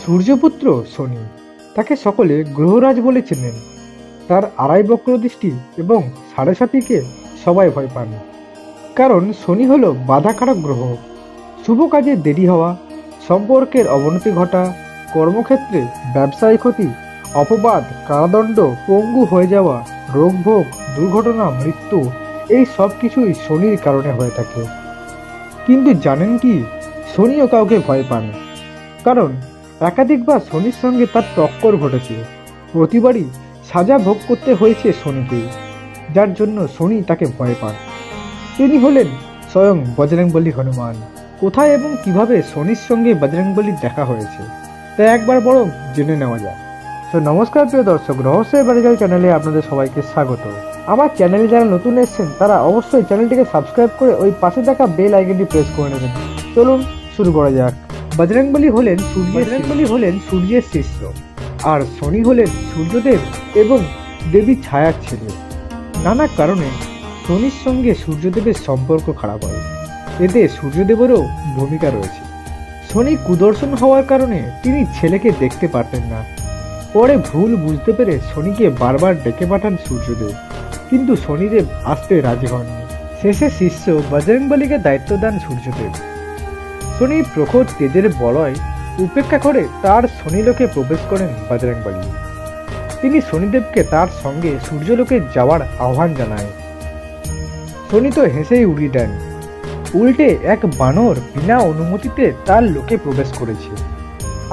সূর্যপুত্র শনি, তাকে সকলে গ্রহরাজ বলে চেনেন। তার আড়াই বক্র দৃষ্টি এবং সাড়ে সাতিকে সবাই ভয় পান, কারণ শনি হল বাধাকারক গ্রহ। শুভ কাজে দেরি হওয়া, সম্পর্কের অবনতি ঘটা, কর্মক্ষেত্রে ব্যবসায় ক্ষতি, অপবাদ, কারাদণ্ড, পঙ্গু হয়ে যাওয়া, রোগভোগ, দুর্ঘটনা, মৃত্যু, এই সব কিছুই শনির কারণে হয়ে থাকে। কিন্তু জানেন কি, শনিও কাউকে ভয় পান, কারণ একাধিকবার শনির সঙ্গে তার টক্কর ঘটেছে। প্রতিবারই সাজা ভোগ করতে হয়েছে শনিকেই, যার জন্য শনি তাকে ভয় পান। তিনি হলেন স্বয়ং বজরংবলী হনুমান। কোথায় এবং কিভাবে শনির সঙ্গে বজরংবলীর দেখা হয়েছে তা একবার বরং জেনে নেওয়া যাক। তো নমস্কার প্রিয় দর্শক, রহস্যের বাড়িগাল চ্যানেলে আপনাদের সবাইকে স্বাগত। আমার চ্যানেলে যারা নতুন এসেছেন তারা অবশ্যই চ্যানেলটিকে সাবস্ক্রাইব করে ওই পাশে থাকা বেল আইকনটি প্রেস করে নেবেন। চলুন শুরু করা যাক। বজরংবলী হলেন সূর্যের শিষ্য, আর শনি হলেন সূর্যদেব এবং দেবী ছায়ার ছেলে। নানা কারণে শনির সঙ্গে সূর্যদেবের সম্পর্ক খারাপ হয়, এতে সূর্যদেবেরও ভূমিকা রয়েছে। শনি কুদর্শন হওয়ার কারণে তিনি ছেলেকে দেখতে পারতেন না। পরে ভুল বুঝতে পেরে শনিকে বারবার ডেকে পাঠান সূর্যদেব, কিন্তু শনিদেব আসতে রাজি হননি। শেষে শিষ্য বজরংবলীকে দায়িত্ব দেন সূর্যদেব। শনি প্রখর তেজের বলয় উপেক্ষা করে তার শনিলোকে প্রবেশ করেন বজরংবলী। তিনি শনিদেবকে তার সঙ্গে সূর্যলোকে যাওয়ার আহ্বান জানায়। শনি তো হেসেই উড়িয়ে দেন, উল্টে এক বানর বিনা অনুমতিতে তার লোকে প্রবেশ করেছে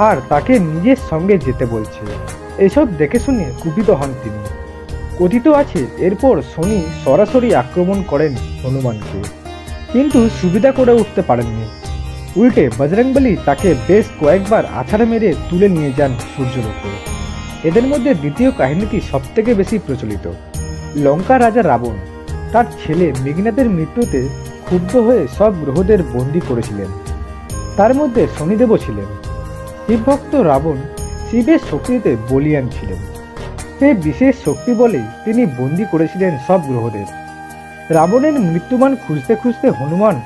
আর তাকে নিজের সঙ্গে যেতে বলছে। এসব দেখে শুনে কুপিত হন তিনি। কথিত আছে এরপর শনি সরাসরি আক্রমণ করেন হনুমানকে, কিন্তু সুবিধা করে উঠতে পারেননি। উল্টে বজরংবলী তাকে বেশ কয়েকবার আছাড় মেরে তুলে নিয়ে যান সূর্যলোকে। এদের মধ্যে দ্বিতীয় কাহিনীটি সবথেকে বেশি প্রচলিত। লঙ্কা রাজা রাবণ তার ছেলে মেঘনাদের মৃত্যুতে ক্ষুব্ধ হয়ে সব গ্রহদের বন্দী করেছিলেন, তার মধ্যে শনিদেবও ছিলেন। শিবভক্ত রাবণ শিবের শক্তিতে বলীয়ান ছিলেন। সেই বিশেষ শক্তি বলেই তিনি বন্দী করেছিলেন সব গ্রহদের। রাবণের মৃত্যুমান খুঁজতে খুঁজতে হনুমান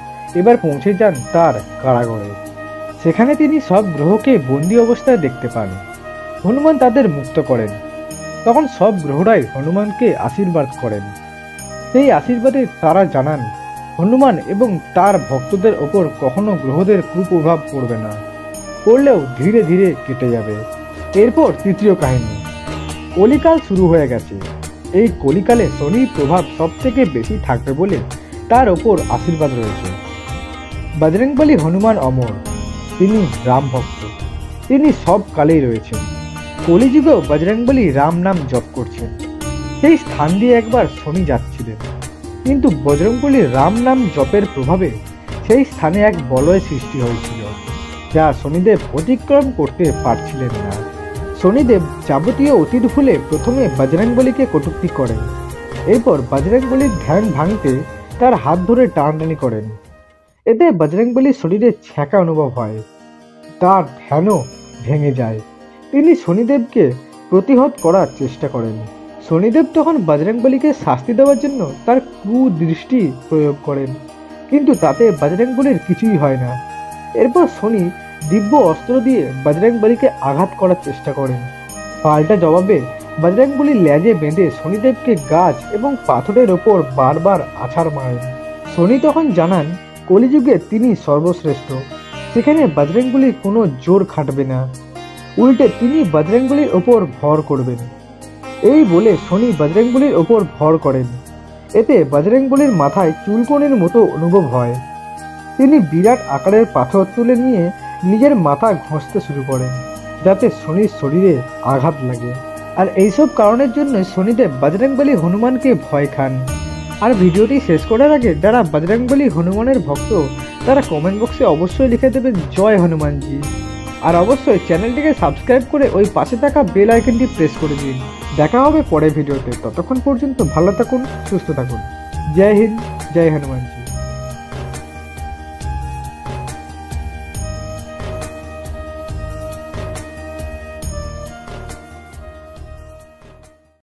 এবার পৌঁছে যান তার কারাগারে। সেখানে তিনি সব গ্রহকে বন্দী অবস্থায় দেখতে পান। হনুমান তাদের মুক্ত করেন। তখন সব গ্রহরাই হনুমানকে আশীর্বাদ করেন। সেই আশীর্বাদে তারা জানান হনুমান এবং তার ভক্তদের ওপর কখনো গ্রহদের কুপ্রভাব পড়বে না, পড়লেও ধীরে ধীরে কেটে যাবে। এরপর তৃতীয় কাহিনী। কলিকাল শুরু হয়ে গেছে। এই কলিকালে শনির প্রভাব সব থেকে বেশি থাকবে বলে তার ওপর আশীর্বাদ রয়েছে। বজরংবলী হনুমান অমর, তিনি রাম ভক্ত, তিনি সব কালেই রয়েছেন। কলিযুগেও বজরংবলী রাম নাম জপ করছেন। সেই স্থান দিয়ে একবার শনি যাচ্ছিলেন, কিন্তু বজরংবলীর রাম নাম জপের প্রভাবে সেই স্থানে এক বলয় সৃষ্টি হয়েছিল, যা শনিদেব অতিক্রম করতে পারছিলেন না। শনিদেব যাবতীয় অতীত ভুলে প্রথমে বজরংবলীকে কটূক্তি করেন। এরপর বজরংবলীর ধ্যান ভাঙতে তার হাত ধরে টানাটানি করেন। এতে বজরংবলীর শরীরে ছ্যাঁকা অনুভব হয়, তার ধ্যানও ভেঙে যায়। তিনি শনিদেবকে প্রতিহত করার চেষ্টা করেন। শনিদেব তখন বজরংবলীকে শাস্তি দেওয়ার জন্য তার কুদৃষ্টি প্রয়োগ করেন, কিন্তু তাতে বজরংবলীর কিছুই হয় না। এরপর শনি দিব্য অস্ত্র দিয়ে বজরংবলীকে আঘাত করার চেষ্টা করেন। পাল্টা জবাবে বজরংবলী লেজে বেঁধে শনিদেবকে গাছ এবং পাথরের ওপর বারবার আছাড় মারেন। শনি তখন জানান কলিযুগে তিনি সর্বশ্রেষ্ঠ, সেখানে বজরংবলীর কোনো জোর খাটবে না, উল্টে তিনি বজরংবলীর ওপর ভর করবেন। এই বলে শনি বজরংবলীর ওপর ভর করেন। এতে বজরংবলীর মাথায় চুলকনির মতো অনুভব হয়। তিনি বিরাট আকারের পাথর তুলে নিয়ে নিজের মাথা ঘষতে শুরু করেন, যাতে শনির শরীরে আঘাত লাগে। আর এইসব কারণের জন্য শনিদেব বজরংবলী হনুমানকে ভয় খান। আর ভিডিওটি শেষ করার আগে যারা বজরংবলী হনুমানের ভক্ত তারা কমেন্ট বক্সে অবশ্যই লিখে দেবেন জয় হনুমানজি। আর অবশ্যই চ্যানেলটিকে সাবস্ক্রাইব করে ওই পাশে থাকা বেল আইকনটি প্রেস করে দিন। দেখা হবে পরের ভিডিওতে। ততক্ষণ পর্যন্ত ভালো থাকুন, সুস্থ থাকুন। জয় হিন্দ, জয় হনুমানজি।